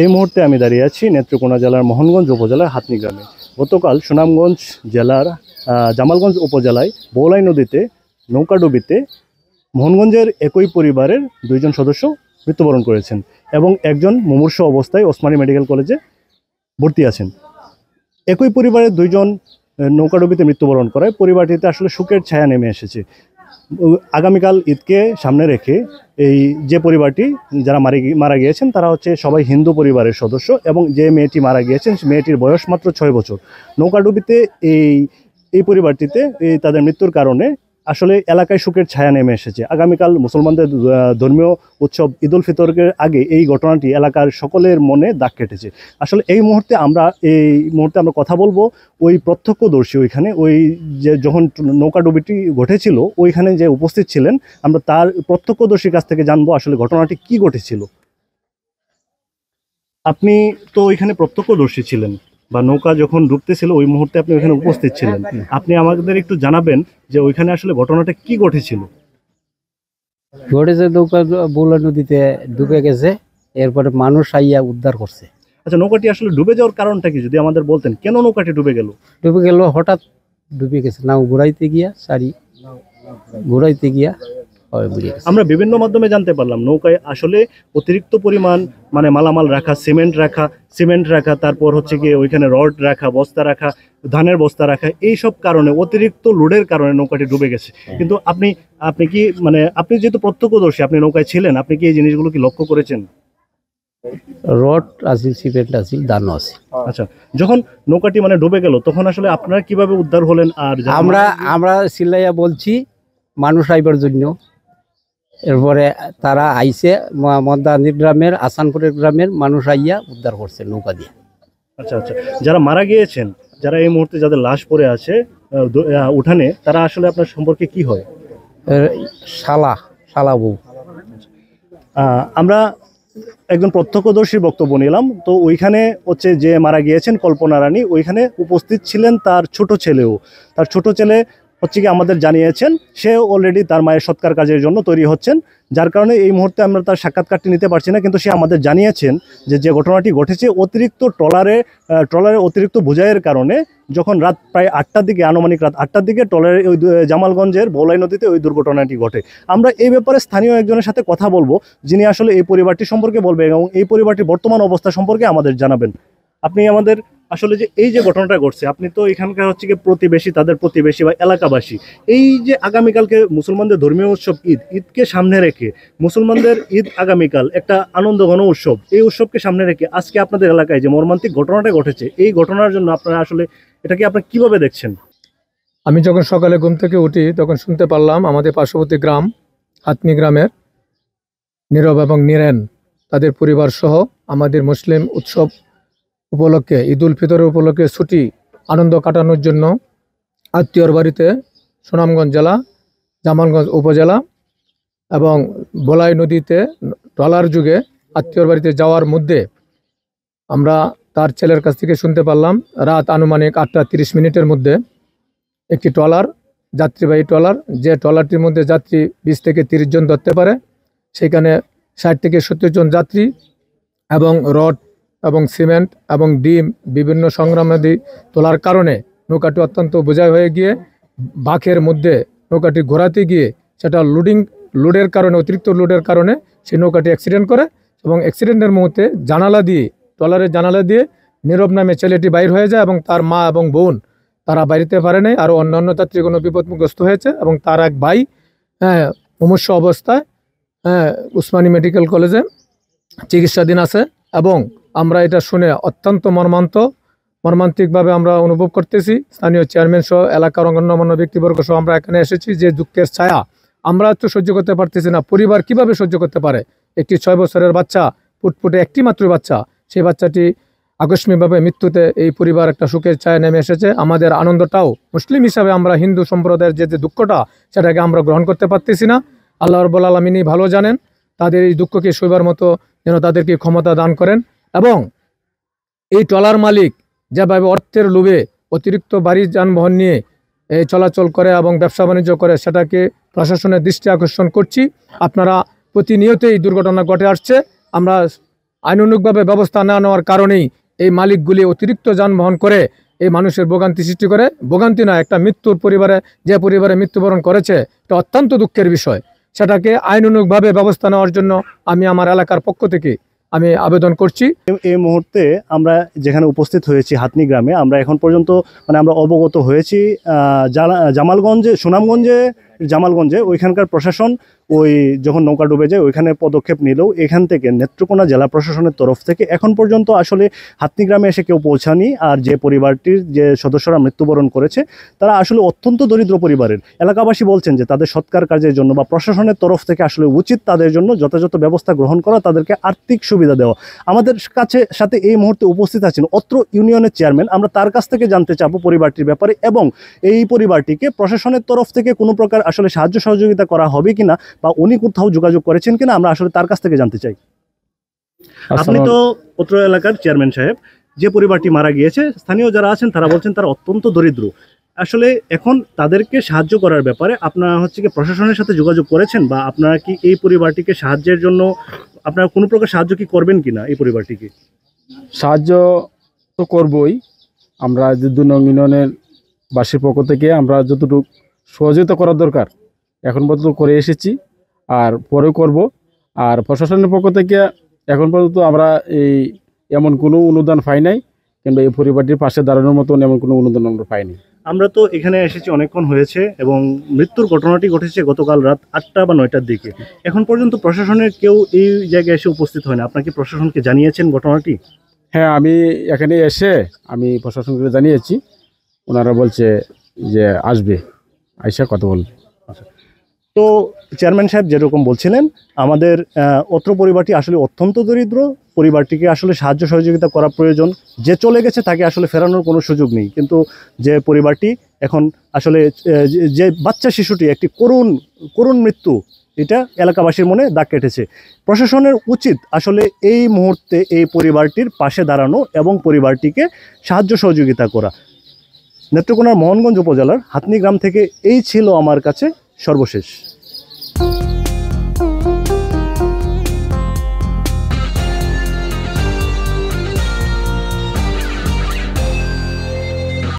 এই মুহূর্তে আমি দাঁড়িয়ে আছি নেত্রকোনা জেলার মোহনগঞ্জ উপজেলার হাতনি গ্রামে। গতকাল সুনামগঞ্জ জেলার জামালগঞ্জ উপজেলায় বৌলাই নদীতে নৌকাডুবিতে মোহনগঞ্জের একই পরিবারের 2 জন সদস্য মৃত্যুবরণ করেছেন এবং একজন মুমূর্ষু অবস্থায় ওসমানী মেডিকেল কলেজে ভর্তি আছেন। একই পরিবারের 2 জন নৌকাডুবিতে মৃত্যুবরণ করায় পরিবারটিতে আসলে শোকের ছায়া নেমে এসেছে। আগামীকাল ঈদকে সামনে রেখে এই যে পরিবারটি যারা মারা গিয়েছেন তারা হচ্ছে সবাই হিন্দু পরিবারের সদস্য এবং যে মেয়েটি মারা গিয়েছেন মেয়েটির বয়স মাত্র 6 বছর। নৌকাডুবিতে এই পরিবারটিতে তাদের মৃত্যুর কারণে আসলে এলাকায় শোকের ছায়া নেমে এসেছে। আগামীকাল মুসলমানদের ধর্মীয় উৎসব ঈদ উল ফিতরের আগে এই ঘটনাটি এলাকার সকলের মনে দাগ কেটেছে। আসলে এই মুহূর্তে আমরা কথা বলবো ওই প্রত্যক্ষদর্শী, ওইখানে ওই যে যখন নৌকাডুবিটি ঘটেছিল ওইখানে যে উপস্থিত ছিলেন, আমরা তার প্রত্যক্ষদর্শীর কাছ থেকে জানবো আসলে ঘটনাটি কি ঘটেছিল। আপনি তো ওইখানে প্রত্যক্ষদর্শী ছিলেন বা নৌকা যখন ডুবতেছিল ওই মুহূর্তে আপনি ওইখানে উপস্থিত ছিলেন, আপনি আমাদের একটু জানাবেন যে ওইখানে আসলে ঘটনাটা কি ঘটেছিল। নৌকা বৌলাই নদীতে ডুবে গেছে, এরপরে মানুষ আইয়া উদ্ধার করছে। আচ্ছা, নৌকাটি আসলে ডুবে যাওয়ার কারণটা কি যদি আমাদের বলতেন, কেন নৌকাটি ডুবে গেল? হঠাৎ ডুবে গেছে, নাও ঘুরাইতে গিয়া আমরা বিভিন্ন মাধ্যমে জানতে পারলাম নৌকায় আসলে অতিরিক্ত পরিমাণ মানে মালামাল রাখা, সিমেন্ট রাখা, তারপর হচ্ছে গিয়ে ওইখানে রড রাখা, বস্তা রাখা, ধানের বস্তা রাখা, এইসব কারণে অতিরিক্ত লোডের কারণে নৌকাটি ডুবে গেছে। কিন্তু আপনি কি মানে আপনি যেহেতু প্রত্যক্ষদর্শী, আপনি নৌকায় ছিলেন, আপনি কি এই জিনিসগুলো কি লক্ষ্য করেছেন? রড আছে, সিমেন্ট আছে, ধানও আছে। আচ্ছা, যখন নৌকাটি মানে ডুবে গেল তখন আসলে আপনারা কিভাবে উদ্ধার হলেন? আর আমরা চিল্লাইয়া বলছি মানুষ আইবার জন্য, এরপরে তারা আইসে মদানি গ্রামের, আসানপুরের গ্রামের মানুষ আইয়া উদ্ধার করছে নৌকা দিয়ে। আচ্ছা আচ্ছা, যারা মারা গিয়েছেন, যারা এই মুহূর্তে যাদের লাশ পড়ে আছে উঠানে, তারা আসলে আপনার সম্পর্কে কি হয়? শালা বউ। আমরা একজন প্রত্যক্ষদর্শীর বক্তব্য নিলাম। তো ওইখানে হচ্ছে যে মারা গিয়েছেন কল্পনা রানী, ওইখানে উপস্থিত ছিলেন তার ছোট ছেলে হচ্ছে কি আমাদের জানিয়েছেন সে অলরেডি তার মায়ের সৎকার কাজের জন্য তৈরি হচ্ছেন, যার কারণে এই মুহূর্তে আমরা তার সাক্ষাৎকারটি নিতে পারছি না। কিন্তু সে আমাদের জানিয়েছেন যে ঘটনাটি ঘটেছে অতিরিক্ত ট্রলারে অতিরিক্ত বোঝাইয়ের কারণে, যখন রাত প্রায় 8টার দিকে, আনুমানিক রাত 8টার দিকে ট্রলারে ওই জামালগঞ্জের বৌলাই নদীতে ওই দুর্ঘটনাটি ঘটে। আমরা এই ব্যাপারে স্থানীয় একজনের সাথে কথা বলবো, যিনি আসলে এই পরিবারটি সম্পর্কে বলবে এবং এই পরিবারটির বর্তমান অবস্থা সম্পর্কে আমাদের জানাবেন। আপনি আমাদের আসলে যে এই যে ঘটনাটা ঘটছে, আপনি তো এখানকার হচ্ছে কি প্রতিবেশী, তাদের প্রতিবেশী বা এলাকাবাসী, এই যে আগামীকালকে মুসলমানদের ধর্মীয় উৎসব ঈদকে সামনে রেখে, মুসলমানদের ঈদ আগামীকাল একটা আনন্দ ঘন উৎসব, এই উৎসবকে সামনে রেখে আজকে আপনাদের এলাকায় যে মর্মান্তিক ঘটনাটা ঘটেছে, এই ঘটনার জন্য আপনারা আসলে এটাকে আপনারা কিভাবে দেখছেন? আমি যখন সকালে ঘুম থেকে উঠি তখন শুনতে পারলাম আমাদের পার্শ্ববর্তী গ্রাম হাতনি গ্রামের নীরব এবং নীরেন তাদের পরিবার সহ আমাদের মুসলিম উৎসব উপলক্ষে, ঈদ উল ফিতরের উপলক্ষে ছুটি আনন্দ কাটানোর জন্য আত্মীয়র বাড়িতে সুনামগঞ্জ জেলা, জামালগঞ্জ উপজেলা এবং বলাই নদীতে ট্রলার যুগে আত্মীয়র বাড়িতে যাওয়ার মধ্যে আমরা তার ছেলের কাছ থেকে শুনতে পারলাম রাত আনুমানিক 8টা 30 মিনিটের মধ্যে একটি ট্রলার, যাত্রীবাহী ট্রলার, যে ট্রলারটির মধ্যে যাত্রী 20 থেকে 30 জন ধরতে পারে, সেখানে 60 থেকে 70 জন যাত্রী এবং রড এবং সিমেন্ট এবং ডিম বিভিন্ন সংগ্রামাদি তোলার কারণে নৌকাটি অত্যন্ত বোঝাই হয়ে গিয়ে বাঁকের মধ্যে নৌকাটি ঘোরাতে গিয়ে সেটা লোডের কারণে, অতিরিক্ত লোডের কারণে সেই নৌকাটি অ্যাক্সিডেন্ট করে এবং অ্যাক্সিডেন্টের মুহূর্তে ট্রলারের জানালা দিয়ে নীরব নামে ছেলেটি বাইর হয়ে যায় এবং তার মা এবং বোন তারা বাইরেতে পারে নাই। আরও অন্যান্য যাত্রীগণ বিপদগ্রস্ত হয়েছে এবং তার এক ভাই মুমূর্ষু অবস্থায় উসমানী মেডিকেল কলেজে চিকিৎসাধীন আছে। এবং আমরা এটা শুনে অত্যন্ত মর্মান্তিকভাবে আমরা অনুভব করতেছি। স্থানীয় চেয়ারম্যান সহ এলাকার অন্যান্য ব্যক্তিবর্গ সহ আমরা এখানে এসেছি। যে দুঃখের ছায়া আমরা তো সহ্য করতে পারতেছি না। পরিবার কিভাবে সহ্য করতে পারে? একটি 6 বছরের বাচ্চা, ফুটফুটে একটি মাত্র বাচ্চা, সেই বাচ্চাটি আকস্মিকভাবে মৃত্যুতে এই পরিবার একটা শোকের ছায়া নেমে এসেছে। আমাদের আনন্দটাও মুসলিম হিসাবে আমরা হিন্দু সম্প্রদায়ের যে দুঃখটা, সেটাকে আমরা গ্রহণ করতে পারতেছি না। আল্লাহ রাব্বুল আলামিনই ভালো জানেন, তাদের এই দুঃখকে সইবার মতো যেন তাদেরকে ক্ষমতা দান করেন। এবং এই ট্রলার মালিক যেভাবে অর্থের লোভে অতিরিক্ত ভারী যানবাহন নিয়ে চলাচল করে এবং ব্যবসা বাণিজ্য করে, সেটাকে প্রশাসনের দৃষ্টি আকর্ষণ করছি। আপনারা প্রতিনিয়ত এই দুর্ঘটনা ঘটে আসছে। আমরা আইনানুগভাবে ব্যবস্থা না নেওয়ার কারণেই এই মালিকগুলি অতিরিক্ত যানবাহন করে এই মানুষের ভোগান্তি সৃষ্টি করে। ভোগান্তি নয়, একটা মৃত্যুর পরিবারে, যে পরিবারে মৃত্যুবরণ করেছে, এটা অত্যন্ত দুঃখের বিষয়। সেটাকে আইনানুগভাবে ব্যবস্থা নেওয়ার জন্য আমি আমার এলাকার পক্ষ থেকে আমি আবেদন করছি। এই মুহূর্তে আমরা যেখানে উপস্থিত হয়েছি হাতনি গ্রামে, আমরা এখন পর্যন্ত আমরা অবগত হয়েছি জামালগঞ্জে, জামালগঞ্জে ওইখানকার প্রশাসন ওই যখন নৌকা ডুবে যায় ওইখানে পদক্ষেপ নিলেও এখান থেকে নেত্রকোনা জেলা প্রশাসনের তরফ থেকে এখন পর্যন্ত আসলে হাতনি গ্রামে এসে কেউ পৌঁছানি। আর যে পরিবারটির যে সদস্যরা মৃত্যুবরণ করেছে তারা আসলে অত্যন্ত দরিদ্র পরিবারের। এলাকাবাসী বলছেন যে তাদের সৎকার কাজের জন্য বা প্রশাসনের তরফ থেকে আসলে উচিত তাদের জন্য যথাযথ ব্যবস্থা গ্রহণ করা, তাদেরকে আর্থিক সুবিধা দেওয়া। আমাদের সাথে এই মুহূর্তে উপস্থিত আছেন অত্র ইউনিয়নের চেয়ারম্যান। আমরা তার কাছ থেকে জানতে চাবো পরিবারটির ব্যাপারে এবং এই পরিবারটিকে প্রশাসনের তরফ থেকে কোনো প্রকার আসলে সাহায্য সহযোগিতা করা হবে কিনা বা উনি কোথাও যোগাযোগ করেছেন কিনা, আমরা আসলে তার কাছ থেকে জানতে চাই। আপনি তো অত্র এলাকার চেয়ারম্যান সাহেব, যে পরিবারটি মারা গিয়েছে স্থানীয় যারা আছেন তারা বলছেন তারা অত্যন্ত দরিদ্র। আসলে এখন তাদেরকে সাহায্য করার ব্যাপারে আপনারা কি প্রশাসনের সাথে যোগাযোগ করেছেন বা আপনারা কি এই পরিবারটিকে সাহায্যের জন্য আপনারা কোনো প্রকার সাহায্য কি করবেন কিনা? এই পরিবারটিকে সাহায্য তো করবই, আমরা যে 2 নং ইউনিয়নের বাসীর পক্ষ থেকে আমরা যতটুকু সহযোগিতা করার দরকার এখন পর্যন্ত করে এসেছি, আর পরেও করব। আর প্রশাসনের পক্ষ থেকে এখন পর্যন্ত আমরা এমন কোনো অনুদান পাই নাই, কিংবা এই পরিবারটির পাশে দাঁড়ানোর মতন এমন কোনো অনুদান আমরা পাইনি। আমরা তো এখানে এসেছি অনেকক্ষণ হয়েছে এবং মৃত্যুর ঘটনাটি ঘটেছে গতকাল রাত 8টা বা 9টার দিকে। এখন পর্যন্ত প্রশাসনের কেউ এই জায়গায় এসে উপস্থিত হয় না। আপনার কি প্রশাসনকে জানিয়েছেন ঘটনাটি? হ্যাঁ, আমি এখানে এসে আমি প্রশাসনকে জানিয়েছি, ওনারা বলছে যে আসবে, আইসা কথা বলবে। তো চেয়ারম্যান সাহেব যেরকম বলছিলেন, আমাদের অত্র পরিবারটি আসলে অত্যন্ত দরিদ্র। পরিবারটিকে আসলে সাহায্য সহযোগিতা করা প্রয়োজন। যে চলে গেছে তাকে আসলে ফেরানোর কোনো সুযোগ নেই, কিন্তু যে পরিবারটি এখন আসলে যে বাচ্চা শিশুটি একটি করুণ মৃত্যু, এটা এলাকাবাসীর মনে দাগ কেটেছে। প্রশাসনের উচিত আসলে এই মুহূর্তে এই পরিবারটির পাশে দাঁড়ানো এবং পরিবারটিকে সাহায্য সহযোগিতা করা। নেত্রকোনার মোহনগঞ্জ উপজেলার হাতনি গ্রাম থেকে এই ছিল আমার কাছে সর্বশেষ।